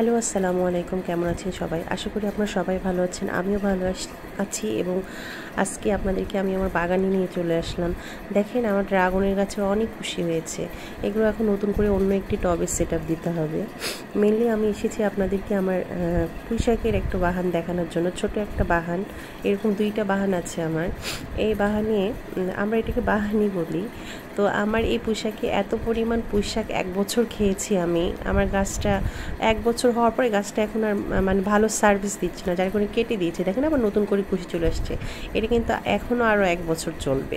Hello, আসসালামু আলাইকুম। কেমন আছেন সবাই? আশা করি আপনারা সবাই ভালো আছেন। আমিও ভালো আছি এবং আজকে আপনাদেরকে আমি আমার বাগানে নিয়ে চলে আসলাম। দেখেন, আমার ড্রাগনের গাছে অনেক খুশি হয়েছে। এগুলো এখন নতুন করে অন্য একটি টবে সেটআপ দিতে হবে। মেনলি আমি এসেছি আপনাদেরকে আমার পুঁইশাকের একটা বাগান দেখানোর জন্য। ছোট একটা বাগান, এরকম 2টা বাগান আছে আমার। এই বাগানে আমরা এটাকে বাগানই বলি। তো আমার এই পুঁইশাকে এত পরিমাণ পুঁইশাক 1 বছর খেয়েছি আমি। আমার গাছটা 1 বছর হওয়ার পরে গাছটা এখন আর মানে ভালো সার্ভিস দিচ্ছে না, যার কারণে কেটে দিয়েছে। দেখেন, আবার নতুন করে কুশি চলে আসছে। এটা কিন্তু এখনও আরও 1 বছর চলবে।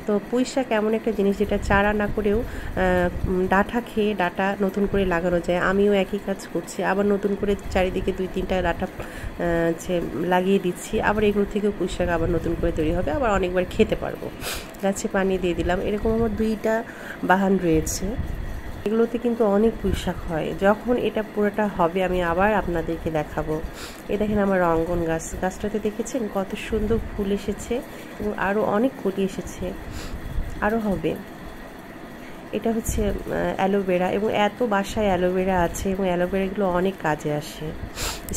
তো পুঁইশাক এমন একটা জিনিস যেটা চারা না করেও ডাঁটা খেয়ে ডাঁটা নতুন করে লাগানো যায়। আমিও একই কাজ করছি, আবার নতুন করে চারিদিকে 2-3টা ডাঁটা লাগিয়ে দিচ্ছি। আবার এগুলো থেকেও পুঁইশাক আবার নতুন করে তৈরি হবে, আবার অনেকবার খেতে পারবো। গাছে পানি দিয়ে দিলাম। এরকম আমার 2টা বাগান রয়েছে। এগুলোতে কিন্তু অনেক পুঁইশাক হয়। যখন এটা পুরোটা হবে আমি আবার আপনাদেরকে দেখাবো। এ দেখেন আমার রঙ্গন গাছটাতে দেখেছেন কত সুন্দর ফুল এসেছে এবং আরও অনেক কলি এসেছে, আরও হবে। এটা হচ্ছে অ্যালোভেরা, এবং এত বাসায় অ্যালোভেরা আছে এবং অ্যালোভেরাগুলো অনেক কাজে আসে।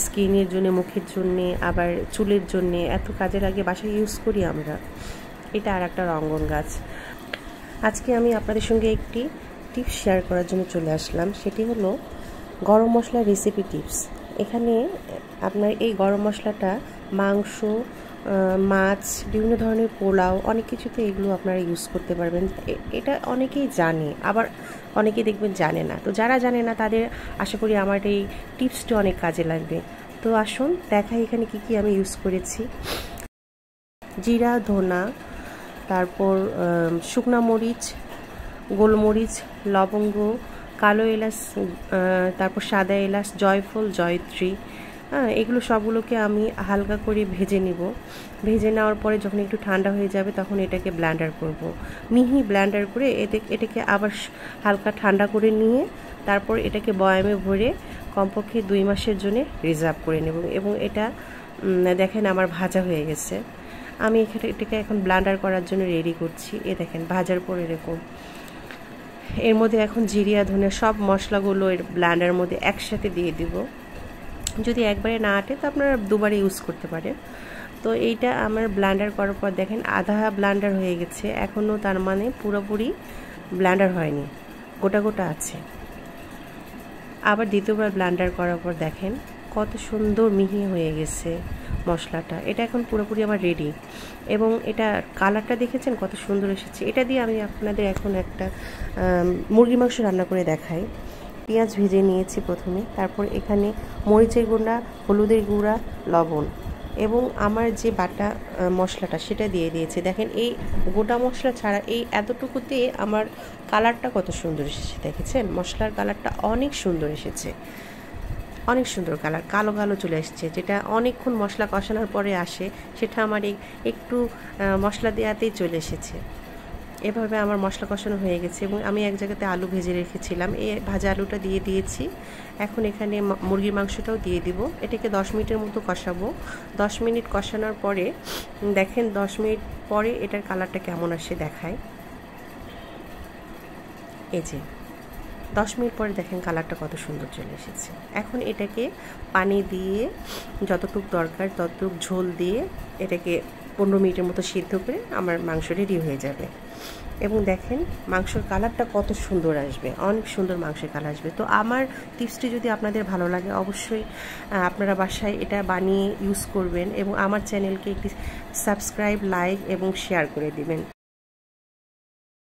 স্কিনের জন্য, মুখের জন্যে, আবার চুলের জন্যে এত কাজে লাগে, বাসায় ইউজ করি আমরা। এটা আর একটা রঙ্গন গাছ। আজকে আমি আপনাদের সঙ্গে একটি টিপস শেয়ার করার জন্য চলে আসলাম। সেটি হলো গরম মশলার রেসিপি টিপস। এখানে আপনার এই গরম মশলাটা মাংস, মাছ, বিভিন্ন ধরনের পোলাও, অনেক কিছুতে এগুলো আপনারা ইউজ করতে পারবেন। এটা অনেকেই জানে, আবার অনেকেই দেখবেন জানে না। তো যারা জানে না তাদের আশা করি আমার এই টিপসটি অনেক কাজে লাগবে। তো আসুন দেখাই এখানে কি কি আমি ইউজ করেছি। জিরা, ধনা, তারপর শুকনা মরিচ, গোলমরিচ, লবঙ্গ, কালো এলাচ, তারপর সাদা এলাচ, জয়ফল, জয়ত্রী, এগুলো সবগুলোকে আমি হালকা করে ভেজে নিব। ভেজে নেওয়ার পরে যখন একটু ঠান্ডা হয়ে যাবে তখন এটাকে ব্লেন্ডার করব। মিহি ব্লেন্ডার করে এটাকে আবার হালকা ঠান্ডা করে নিয়ে তারপর এটাকে বয়ামে ভরে কমপক্ষে 2 মাসের জন্য রিজার্ভ করে নেব। এবং এটা দেখেন আমার ভাজা হয়ে গেছে। আমি এটাকে এখন ব্লেন্ডার করার জন্য রেডি করছি। দেখেন ভাজার পর এরকম। এর মধ্যে এখন জিরিয়া, ধনে সব মশলাগুলো এর ব্লেন্ডারের মধ্যে একসাথে দিয়ে দিব। যদি একবারে না আটে তো আপনারা 2বার ইউজ করতে পারেন। তো এইটা আমার ব্লেন্ডার করার পর দেখেন আধা ব্লেন্ডার হয়ে গেছে, এখনও তার মানে পুরোপুরি ব্লেন্ডার হয়নি, গোটা গোটা আছে। আবার দ্বিতীয়বার ব্লেন্ডার করার পর দেখেন কত সুন্দর মিহি হয়ে গেছে মশলাটা। এটা এখন পুরোপুরি আমার রেডি, এবং এটা কালারটা দেখেছেন কত সুন্দর এসেছে। এটা দিয়ে আমি আপনাদের এখন একটা মুরগির মাংস রান্না করে দেখাই। পেঁয়াজ ভেজে নিয়েছি প্রথমে, তারপর এখানে মরিচের গুঁড়া, হলুদের গুঁড়া, লবণ এবং আমার যে বাটা মশলাটা সেটা দিয়ে দিয়েছি। দেখেন এই গোটা মশলা ছাড়া এই এতটুকুতে আমার কালারটা কত সুন্দর এসেছে। দেখেছেন মশলার কালারটা অনেক সুন্দর এসেছে, অনেক সুন্দর কালার, কালো কালো চলে আসছে। যেটা অনেকক্ষণ মশলা কষানোর পরে আসে সেটা আমার একটু মশলা দেওয়াতেই চলে এসেছে। এভাবে আমার মশলা কষানো হয়ে গেছে এবং আমি এক জায়গাতে আলু ভেজে রেখেছিলাম, এই ভাজা আলুটা দিয়ে দিয়েছি। এখন এখানে মুরগির মাংসটাও দিয়ে দিব। এটাকে 10 মিনিটের মতো কষাবো। 10 মিনিট কষানোর পরে দেখেন 10 মিনিট পরে এটার কালারটা কেমন আসে দেখায়। এই যে 10 মিনিট পরে দেখেন কালারটা কত সুন্দর চলে এসেছে। এখন এটাকে পানি দিয়ে যতটুকু দরকার ততটুকু ঝোল দিয়ে এটাকে 15 মিনিটের মতো সিদ্ধ করে আমার মাংস রেডি হয়ে যাবে। এবং দেখেন মাংসের কালারটা কত সুন্দর আসবে, অনেক সুন্দর মাংসের কালার আসবে। তো আমার টিপসটি যদি আপনাদের ভালো লাগে অবশ্যই আপনারা বাসায় এটা বানিয়ে ইউজ করবেন এবং আমার চ্যানেলকে একটি সাবস্ক্রাইব, লাইক এবং শেয়ার করে দিবেন।